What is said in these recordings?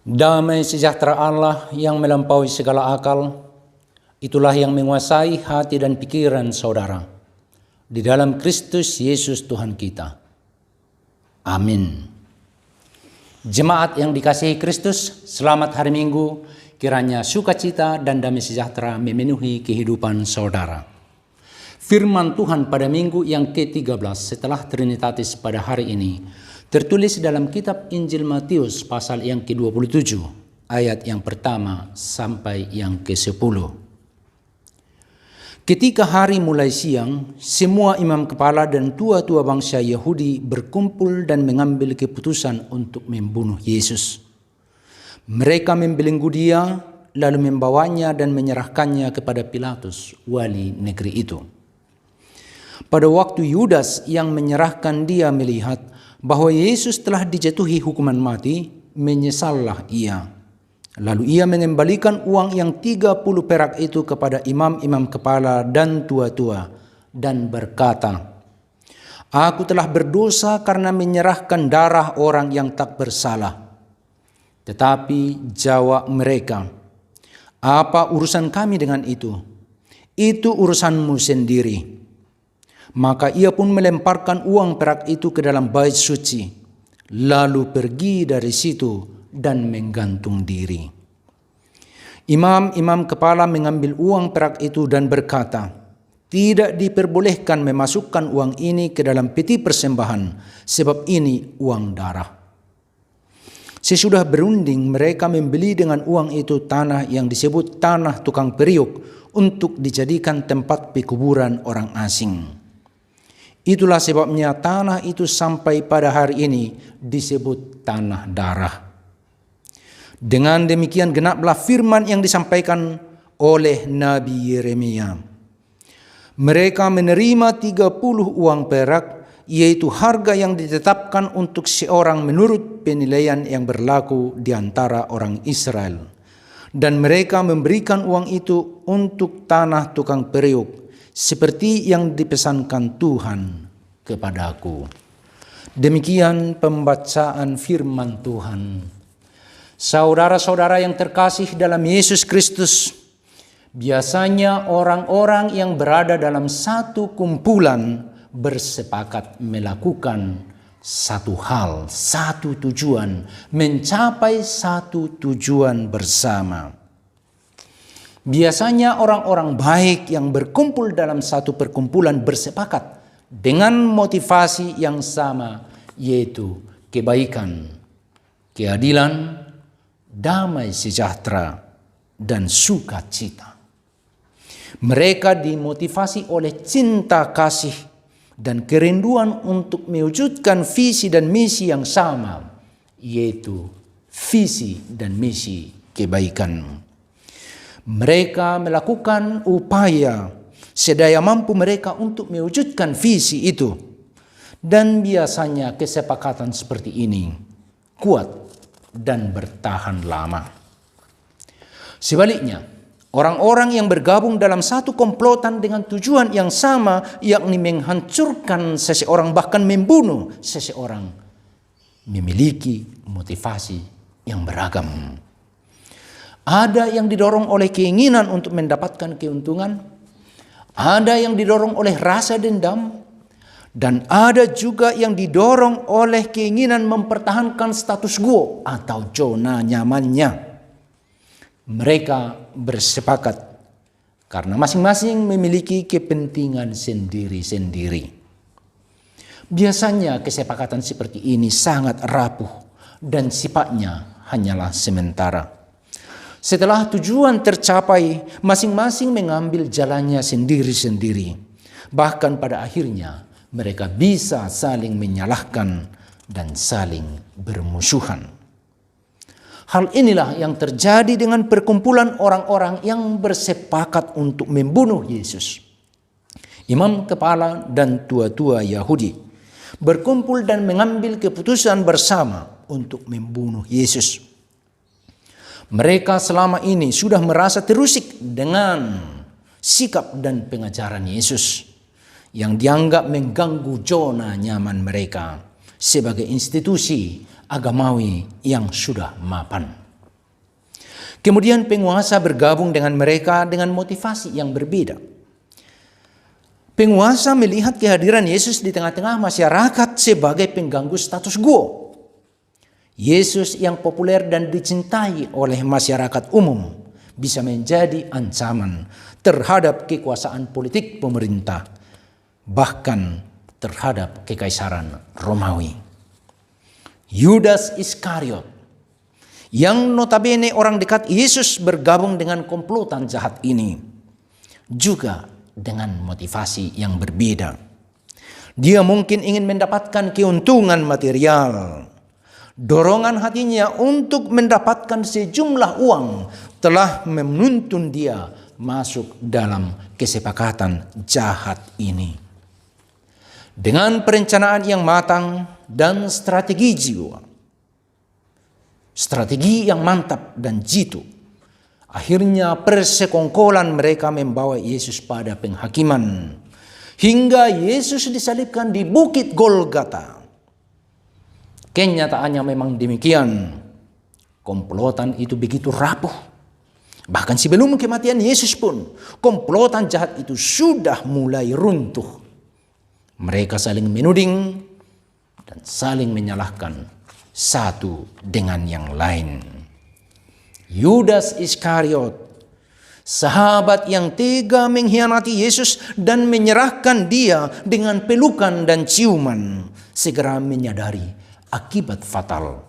Damai sejahtera Allah yang melampaui segala akal, itulah yang menguasai hati dan pikiran saudara di dalam Kristus Yesus Tuhan kita. Amin. Jemaat yang dikasihi Kristus, selamat hari Minggu. Kiranya sukacita dan damai sejahtera memenuhi kehidupan saudara. Firman Tuhan pada minggu yang ke-13 setelah Trinitatis pada hari ini tertulis dalam kitab Injil Matius pasal yang ke-27 ayat yang pertama sampai yang ke-10. Ketika hari mulai siang, semua imam kepala dan tua-tua bangsa Yahudi berkumpul dan mengambil keputusan untuk membunuh Yesus. Mereka membelenggu dia, lalu membawanya dan menyerahkannya kepada Pilatus, wali negeri itu. Pada waktu Yudas yang menyerahkan dia melihat bahwa Yesus telah dijatuhi hukuman mati, menyesallah ia. Lalu ia mengembalikan uang yang 30 perak itu kepada imam-imam kepala dan tua-tua dan berkata, "Aku telah berdosa karena menyerahkan darah orang yang tak bersalah." Tetapi jawab mereka, "Apa urusan kami dengan itu? Itu urusanmu sendiri." Maka ia pun melemparkan uang perak itu ke dalam bait suci, lalu pergi dari situ dan menggantung diri. Imam-imam kepala mengambil uang perak itu dan berkata, "Tidak diperbolehkan memasukkan uang ini ke dalam peti persembahan, sebab ini uang darah." Sesudah berunding, mereka membeli dengan uang itu tanah yang disebut tanah tukang periuk untuk dijadikan tempat pekuburan orang asing. Itulah sebabnya tanah itu sampai pada hari ini disebut tanah darah. Dengan demikian genaplah firman yang disampaikan oleh Nabi Yeremia. Mereka menerima 30 uang perak, yaitu harga yang ditetapkan untuk seorang menurut penilaian yang berlaku di antara orang Israel. Dan mereka memberikan uang itu untuk tanah tukang periuk, seperti yang dipesankan Tuhan kepadaku. Demikian pembacaan firman Tuhan. Saudara-saudara yang terkasih dalam Yesus Kristus, biasanya orang-orang yang berada dalam satu kumpulan bersepakat melakukan satu hal, satu tujuan, mencapai satu tujuan bersama. Biasanya orang-orang baik yang berkumpul dalam satu perkumpulan bersepakat dengan motivasi yang sama, yaitu kebaikan, keadilan, damai sejahtera, dan sukacita. Mereka dimotivasi oleh cinta kasih dan kerinduan untuk mewujudkan visi dan misi yang sama, yaitu visi dan misi kebaikan. Mereka melakukan upaya sedaya mampu mereka untuk mewujudkan visi itu. Dan biasanya kesepakatan seperti ini kuat dan bertahan lama. Sebaliknya, orang-orang yang bergabung dalam satu komplotan dengan tujuan yang sama, yakni menghancurkan seseorang bahkan membunuh seseorang, memiliki motivasi yang beragam. Ada yang didorong oleh keinginan untuk mendapatkan keuntungan, ada yang didorong oleh rasa dendam, dan ada juga yang didorong oleh keinginan mempertahankan status quo atau zona nyamannya. Mereka bersepakat karena masing-masing memiliki kepentingan sendiri-sendiri. Biasanya kesepakatan seperti ini sangat rapuh dan sifatnya hanyalah sementara. Setelah tujuan tercapai, masing-masing mengambil jalannya sendiri-sendiri. Bahkan pada akhirnya mereka bisa saling menyalahkan dan saling bermusuhan. Hal inilah yang terjadi dengan perkumpulan orang-orang yang bersepakat untuk membunuh Yesus. Imam kepala dan tua-tua Yahudi berkumpul dan mengambil keputusan bersama untuk membunuh Yesus. Mereka selama ini sudah merasa terusik dengan sikap dan pengajaran Yesus yang dianggap mengganggu zona nyaman mereka sebagai institusi agamawi yang sudah mapan. Kemudian penguasa bergabung dengan mereka dengan motivasi yang berbeda. Penguasa melihat kehadiran Yesus di tengah-tengah masyarakat sebagai pengganggu status quo. Yesus yang populer dan dicintai oleh masyarakat umum bisa menjadi ancaman terhadap kekuasaan politik pemerintah, bahkan terhadap kekaisaran Romawi. Yudas Iskariot, yang notabene orang dekat Yesus, bergabung dengan komplotan jahat ini, juga dengan motivasi yang berbeda. Dia mungkin ingin mendapatkan keuntungan material. Dorongan hatinya untuk mendapatkan sejumlah uang telah menuntun dia masuk dalam kesepakatan jahat ini. Dengan perencanaan yang matang dan strategi jiwa, strategi yang mantap dan jitu, akhirnya persekongkolan mereka membawa Yesus pada penghakiman hingga Yesus disalibkan di Bukit Golgota. Kenyataannya memang demikian. Komplotan itu begitu rapuh. Bahkan sebelum kematian Yesus pun, komplotan jahat itu sudah mulai runtuh. Mereka saling menuding dan saling menyalahkan satu dengan yang lain. Yudas Iskariot, sahabat yang tega mengkhianati Yesus dan menyerahkan dia dengan pelukan dan ciuman, segera menyadari akibat fatal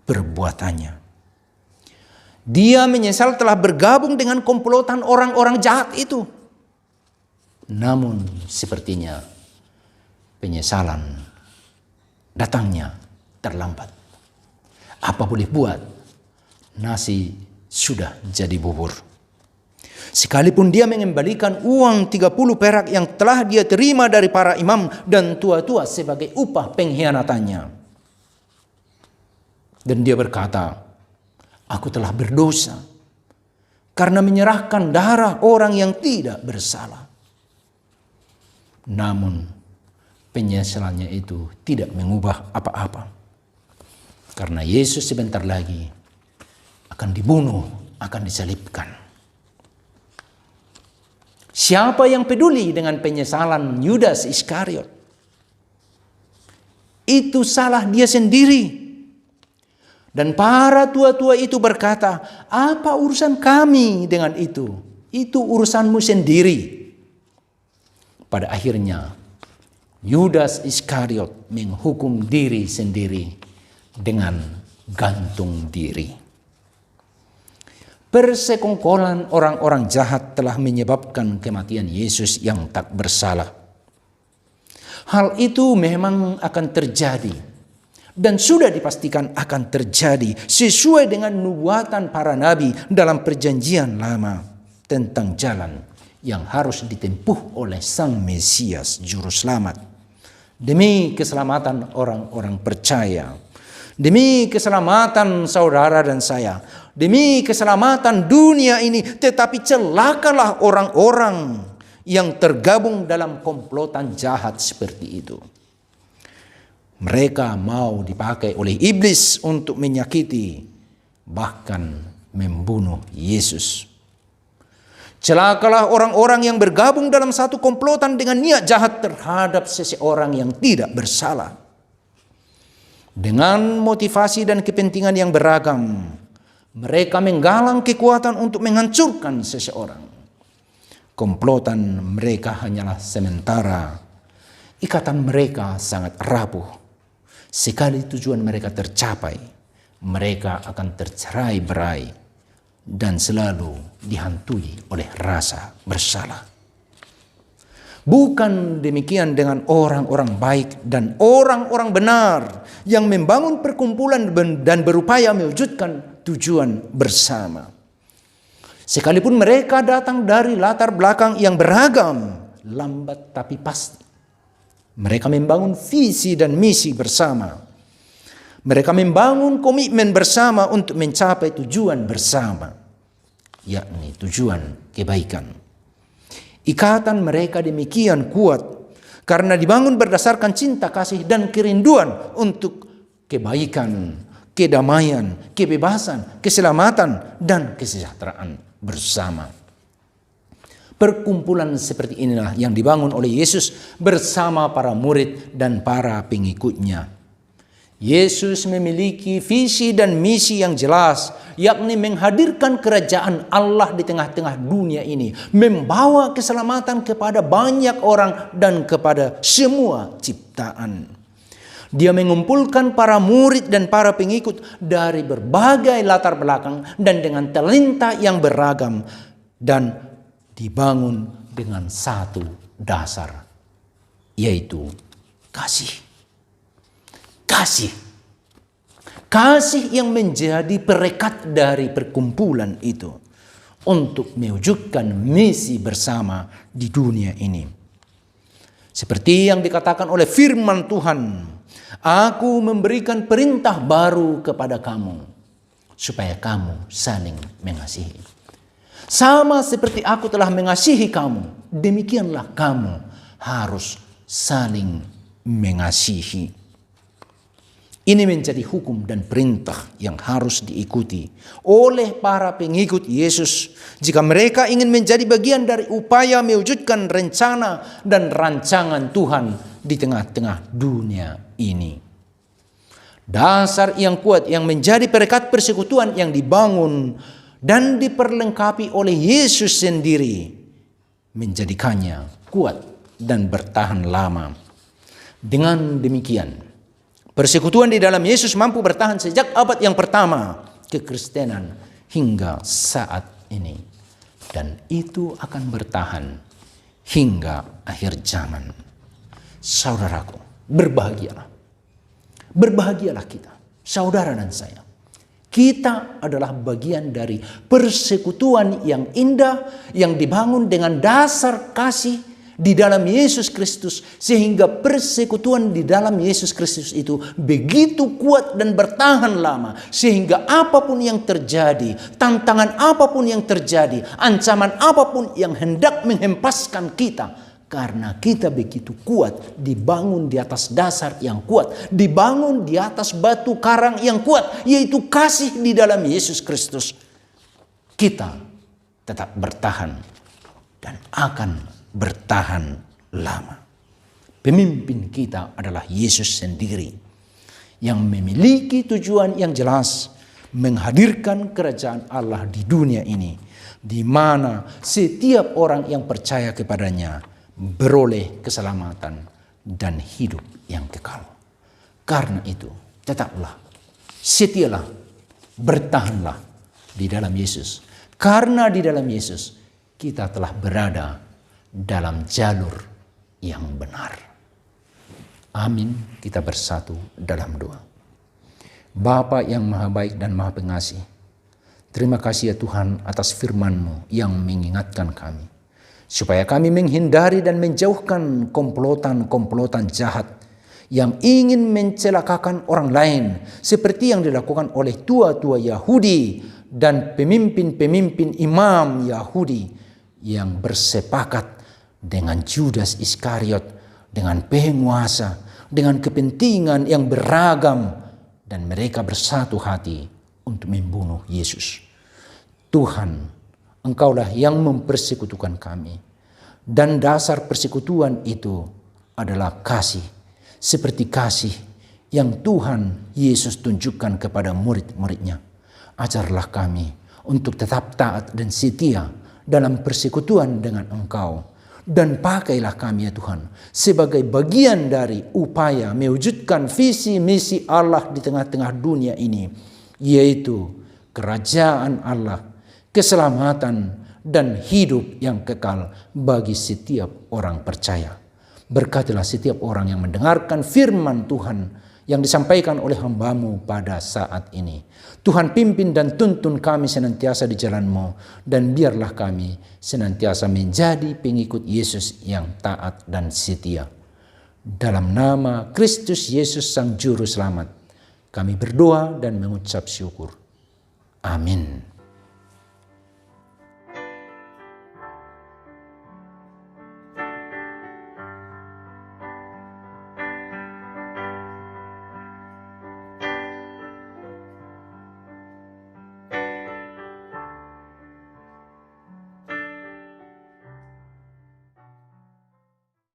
perbuatannya. Dia menyesal telah bergabung dengan komplotan orang-orang jahat itu. Namun sepertinya penyesalan datangnya terlambat. Apa boleh buat, nasi sudah jadi bubur. Sekalipun dia mengembalikan uang 30 perak yang telah dia terima dari para imam dan tua-tua sebagai upah pengkhianatannya. Dan dia berkata, aku telah berdosa karena menyerahkan darah orang yang tidak bersalah. Namun penyesalannya itu tidak mengubah apa-apa. Karena Yesus sebentar lagi akan dibunuh, akan disalibkan. Siapa yang peduli dengan penyesalan Yudas Iskariot? Itu salah dia sendiri. Dan para tua-tua itu berkata, apa urusan kami dengan itu? Itu urusanmu sendiri. Pada akhirnya, Yudas Iskariot menghukum diri sendiri dengan gantung diri. Persekongkolan orang-orang jahat telah menyebabkan kematian Yesus yang tak bersalah. Hal itu memang akan terjadi dan sudah dipastikan akan terjadi sesuai dengan nubuatan para nabi dalam perjanjian lama tentang jalan yang harus ditempuh oleh Sang Mesias Juru Selamat demi keselamatan orang-orang percaya, demi keselamatan saudara dan saya, demi keselamatan dunia ini. Tetapi celakalah orang-orang yang tergabung dalam komplotan jahat seperti itu. Mereka mau dipakai oleh iblis untuk menyakiti, bahkan membunuh Yesus. Celakalah orang-orang yang bergabung dalam satu komplotan dengan niat jahat terhadap seseorang yang tidak bersalah. Dengan motivasi dan kepentingan yang beragam, mereka menggalang kekuatan untuk menghancurkan seseorang. Komplotan mereka hanyalah sementara. Ikatan mereka sangat rapuh. Sekali tujuan mereka tercapai, mereka akan tercerai-berai dan selalu dihantui oleh rasa bersalah. Bukan demikian dengan orang-orang baik dan orang-orang benar yang membangun perkumpulan dan berupaya mewujudkan tujuan bersama. Sekalipun mereka datang dari latar belakang yang beragam, lambat tapi pasti mereka membangun visi dan misi bersama. Mereka membangun komitmen bersama untuk mencapai tujuan bersama, yakni tujuan kebaikan. Ikatan mereka demikian kuat karena dibangun berdasarkan cinta kasih dan kerinduan untuk kebaikan, kedamaian, kebebasan, keselamatan, dan kesejahteraan bersama. Perkumpulan seperti inilah yang dibangun oleh Yesus bersama para murid dan para pengikutnya. Yesus memiliki visi dan misi yang jelas, yakni menghadirkan kerajaan Allah di tengah-tengah dunia ini, membawa keselamatan kepada banyak orang dan kepada semua ciptaan. Dia mengumpulkan para murid dan para pengikut dari berbagai latar belakang dan dengan talenta yang beragam, dan dibangun dengan satu dasar, yaitu kasih. Kasih. Kasih yang menjadi perekat dari perkumpulan itu untuk mewujudkan misi bersama di dunia ini. Seperti yang dikatakan oleh firman Tuhan, aku memberikan perintah baru kepada kamu, supaya kamu saling mengasihi. Sama seperti aku telah mengasihi kamu, demikianlah kamu harus saling mengasihi. Ini menjadi hukum dan perintah yang harus diikuti oleh para pengikut Yesus jika mereka ingin menjadi bagian dari upaya mewujudkan rencana dan rancangan Tuhan di tengah-tengah dunia ini. Dasar yang kuat yang menjadi perekat persekutuan yang dibangun dan diperlengkapi oleh Yesus sendiri menjadikannya kuat dan bertahan lama. Dengan demikian, persekutuan di dalam Yesus mampu bertahan sejak abad yang pertama kekristenan hingga saat ini. Dan itu akan bertahan hingga akhir zaman. Saudaraku, berbahagialah. Berbahagialah kita, saudara dan saya. Kita adalah bagian dari persekutuan yang indah yang dibangun dengan dasar kasih di dalam Yesus Kristus, sehingga persekutuan di dalam Yesus Kristus itu begitu kuat dan bertahan lama, sehingga apapun yang terjadi, tantangan apapun yang terjadi, ancaman apapun yang hendak menghempaskan kita, karena kita begitu kuat, dibangun di atas dasar yang kuat, dibangun di atas batu karang yang kuat, yaitu kasih di dalam Yesus Kristus, kita tetap bertahan dan akan bertahan lama. Pemimpin kita adalah Yesus sendiri yang memiliki tujuan yang jelas, menghadirkan kerajaan Allah di dunia ini, di mana setiap orang yang percaya kepadanya beroleh keselamatan dan hidup yang kekal. Karena itu, tetaplah, setialah, bertahanlah di dalam Yesus. Karena di dalam Yesus kita telah berada dalam jalur yang benar. Amin. Kita bersatu dalam doa. Bapa yang maha baik dan maha pengasih, terima kasih ya Tuhan atas firman-Mu yang mengingatkan kami, supaya kami menghindari dan menjauhkan komplotan-komplotan jahat yang ingin mencelakakan orang lain, seperti yang dilakukan oleh tua-tua Yahudi dan pemimpin-pemimpin imam Yahudi yang bersepakat dengan Judas Iskariot, dengan penguasa, dengan kepentingan yang beragam, dan mereka bersatu hati untuk membunuh Yesus. Tuhan, Engkaulah yang mempersekutukan kami, dan dasar persekutuan itu adalah kasih, seperti kasih yang Tuhan Yesus tunjukkan kepada murid-muridnya. Ajarlah kami untuk tetap taat dan setia dalam persekutuan dengan Engkau. Dan pakailah kami ya Tuhan sebagai bagian dari upaya mewujudkan visi misi Allah di tengah-tengah dunia ini, yaitu kerajaan Allah, keselamatan, dan hidup yang kekal bagi setiap orang percaya. Berkatilah setiap orang yang mendengarkan firman Tuhan yang disampaikan oleh hamba-Mu pada saat ini. Tuhan, pimpin dan tuntun kami senantiasa di jalan-Mu, dan biarlah kami senantiasa menjadi pengikut Yesus yang taat dan setia. Dalam nama Kristus Yesus Sang Juru Selamat, kami berdoa dan mengucap syukur. Amin.